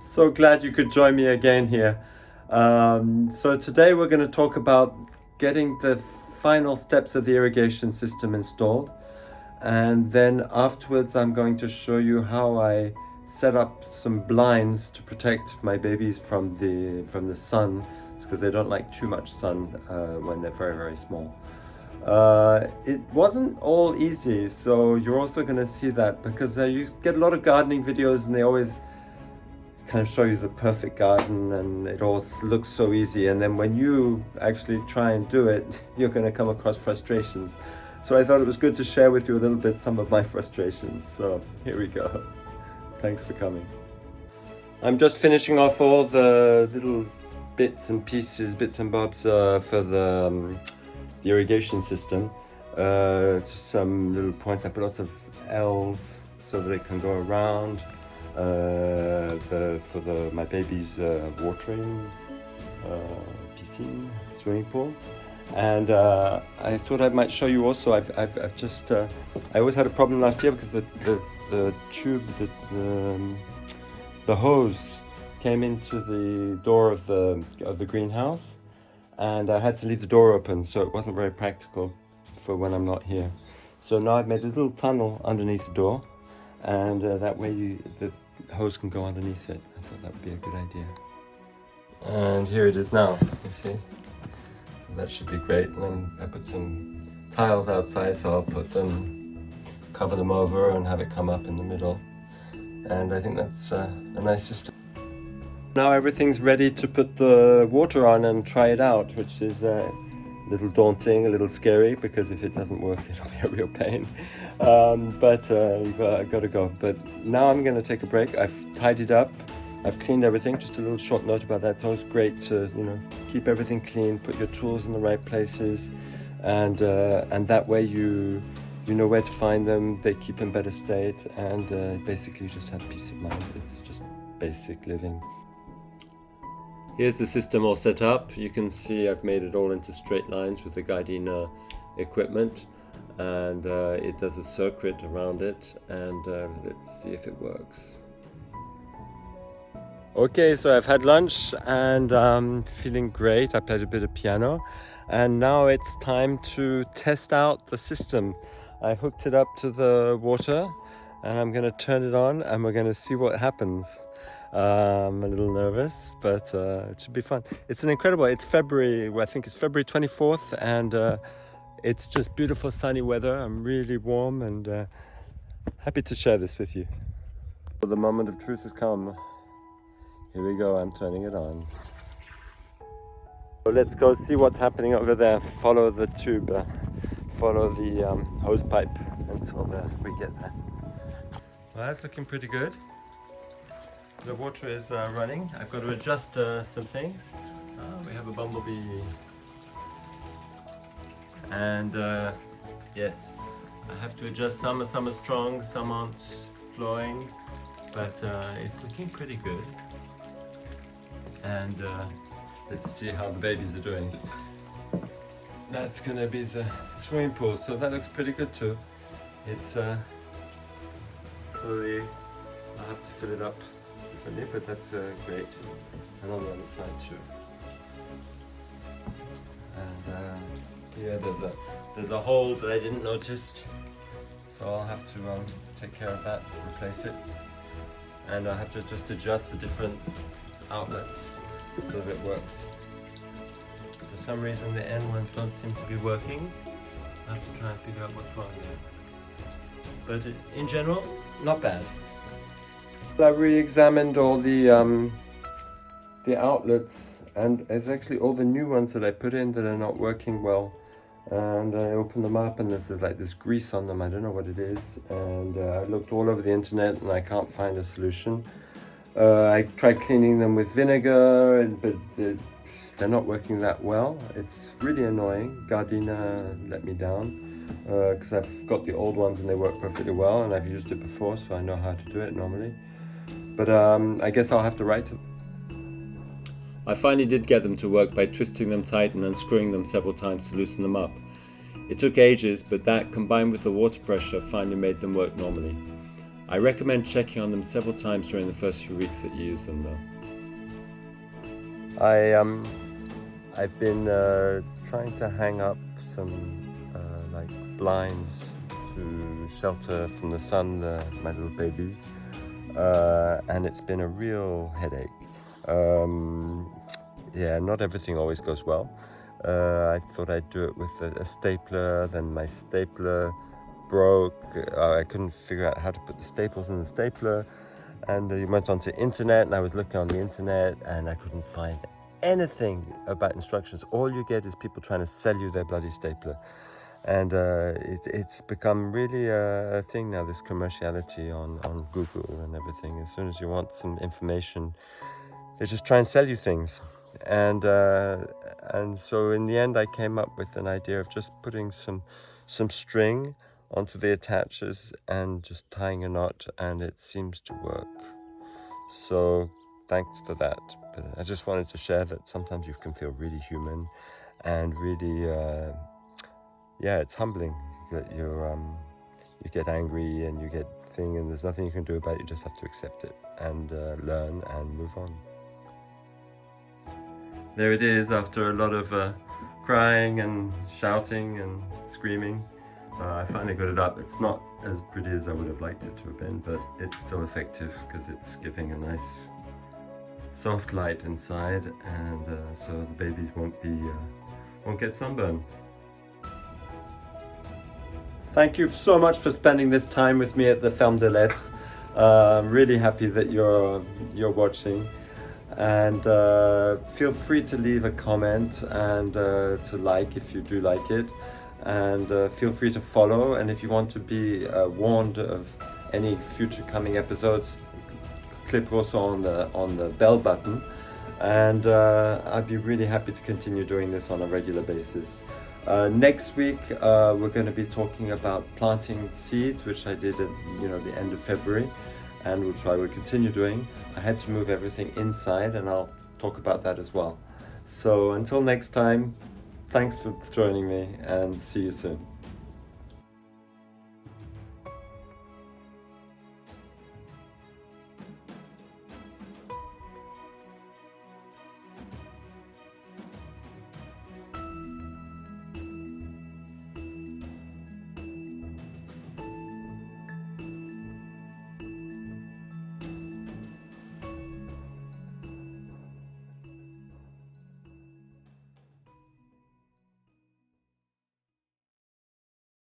So glad you could join me again here. So today we're going to talk about getting the final steps of the irrigation system installed, and then afterwards I'm going to show you how I set up some blinds to protect my babies from the sun, because they don't like too much sun when they're very small. It wasn't all easy, so you're also going to see that, because you get a lot of gardening videos and they always kind of show you the perfect garden and it all looks so easy, and then when you actually try and do it, you're going to come across frustrations. So I thought it was good to share with you a little bit some of my frustrations. So here we go. Thanks for coming. I'm just finishing off all the little bits and pieces, bits and bobs for the irrigation system. Just some little points. I put lots of L's so that it can go around. For my baby's watering piscine, swimming pool, and I thought I might show you also. I've just I always had a problem last year because the tube, the hose came into the door of the greenhouse, and I had to leave the door open, so it wasn't very practical for when I'm not here. So now I've made a little tunnel underneath the door, and that way the hose can go underneath it. I thought that would be a good idea. And here it is now, you see. So that should be great. And then I put some tiles outside, so I'll cover them over and have it come up in the middle. And I think that's a nice system. Now everything's ready to put the water on and try it out, which is a little daunting, a little scary, because if it doesn't work, it'll be a real pain. But you've got to go. But now I'm going to take a break. I've tidied up. I've cleaned everything. Just a little short note about that. It's always great to, keep everything clean, put your tools in the right places, and that way you know where to find them. They keep in better state, and basically you just have peace of mind. It's just basic living. Here's the system all set up. You can see I've made it all into straight lines with the Gardena equipment, and it does a circuit around it, and let's see if it works. Okay, so I've had lunch and I'm feeling great. I played a bit of piano, and now it's time to test out the system. I hooked it up to the water and I'm going to turn it on and we're going to see what happens. I'm a little nervous, but it should be fun. It's February, I think it's February 24th, and it's just beautiful sunny weather. I'm really warm and happy to share this with you. The moment of truth has come. Here we go, I'm turning it on. So let's go see what's happening over there. Follow the tube, follow the hose pipe until we get there. Well, that's looking pretty good. The water is running. I've got to adjust some things. We have a bumblebee. And yes, I have to adjust some are strong, some aren't flowing, but it's looking pretty good. And let's see how the babies are doing. That's going to be the swimming pool, so that looks pretty good too. It's slowly, I'll have to fill it up, but that's great. And on the other side too. And yeah, there's a hole that I didn't notice, so I'll have to take care of that, replace it, and I'll have to just adjust the different outlets so that it works. For some reason the end ones don't seem to be working. I have to try and figure out what's wrong there. But in general, not bad. I re-examined all the outlets, and there's actually all the new ones that I put in that are not working well. And I opened them up and there's like this grease on them. I don't know what it is. And I looked all over the internet and I can't find a solution. I tried cleaning them with vinegar, but they're not working that well. It's really annoying. Gardena let me down because I've got the old ones and they work perfectly well, and I've used it before, so I know how to do it normally. But I guess I'll have to write to them. I finally did get them to work by twisting them tight and unscrewing them several times to loosen them up. It took ages, but that, combined with the water pressure, finally made them work normally. I recommend checking on them several times during the first few weeks that you use them though. I've been trying to hang up some like blinds to shelter from the sun my little babies, and it's been a real headache. Yeah, not everything always goes well. I thought I'd do it with a stapler, then my stapler broke. I couldn't figure out how to put the staples in the stapler, and you went onto internet, and I was looking on the internet, and I couldn't find anything about instructions. All you get is people trying to sell you their bloody stapler, and it's become really a thing now, this commerciality on Google and everything. As soon as you want some information, they just try and sell you things. And so in the end I came up with an idea of just putting some string onto the attachers and just tying a knot, and it seems to work. So thanks for that. But I just wanted to share that sometimes you can feel really human and really yeah, it's humbling that you get angry and you get thing, and there's nothing you can do about it. You just have to accept it and learn and move on. There it is, after a lot of crying and shouting and screaming. I finally got it up. It's not as pretty as I would have liked it to have been, but it's still effective because it's giving a nice soft light inside, and so the babies won't get sunburn. Thank you so much for spending this time with me at the Ferme des Lettres. I'm really happy that you're watching. And feel free to leave a comment and to like if you do like it, and feel free to follow, and if you want to be warned of any future coming episodes, click also on the bell button, and I'd be really happy to continue doing this on a regular basis. Next week we're going to be talking about planting seeds, which I did at the end of February, and which I will continue doing. I had to move everything inside, and I'll talk about that as well. So until next time, thanks for joining me, and see you soon.